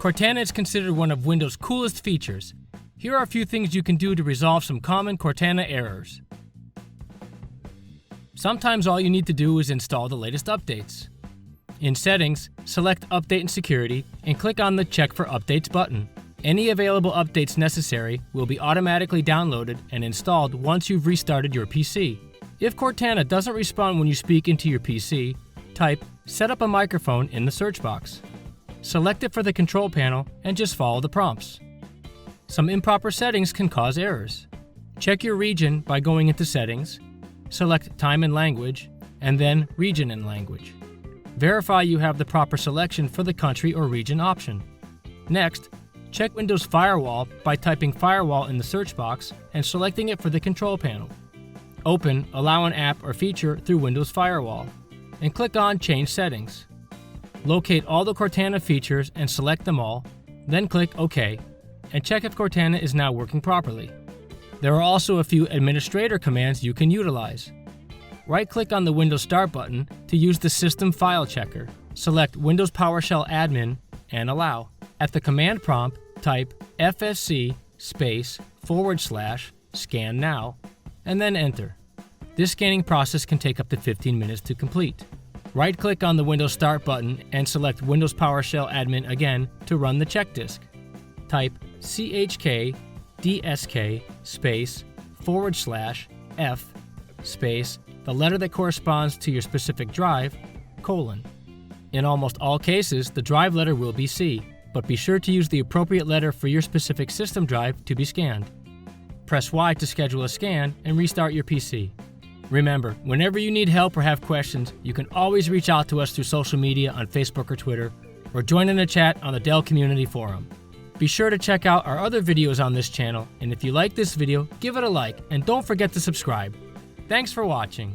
Cortana is considered one of Windows' coolest features. Here are a few things you can do to resolve some common Cortana errors. Sometimes all you need to do is install the latest updates. In Settings, select Update and Security and click on the Check for Updates button. Any available updates necessary will be automatically downloaded and installed once you've restarted your PC. If Cortana doesn't respond when you speak into your PC, type Set up a microphone in the search box. Select it for the control panel and just follow the prompts. Some improper settings can cause errors. Check your region by going into Settings, select Time and Language, and then Region and Language. Verify you have the proper selection for the country or region option. Next, check Windows Firewall by typing Firewall in the search box and selecting it for the control panel. Open Allow an app or feature through Windows Firewall and click on Change Settings. Locate all the Cortana features and select them all, then click OK, and check if Cortana is now working properly. There are also a few administrator commands you can utilize. Right-click on the Windows Start button to use the System File Checker. Select Windows PowerShell Admin and Allow. At the command prompt, type FSC //scan now, and then enter. This scanning process can take up to 15 minutes to complete. Right-click on the Windows Start button and select Windows PowerShell Admin again to run the check disk. Type chkdsk /F the letter that corresponds to your specific drive, : In almost all cases, the drive letter will be C, but be sure to use the appropriate letter for your specific system drive to be scanned. Press Y to schedule a scan and restart your PC. Remember, whenever you need help or have questions, you can always reach out to us through social media on Facebook or Twitter, or join in a chat on the Dell Community Forum. Be sure to check out our other videos on this channel, and if you like this video, give it a like, and don't forget to subscribe. Thanks for watching.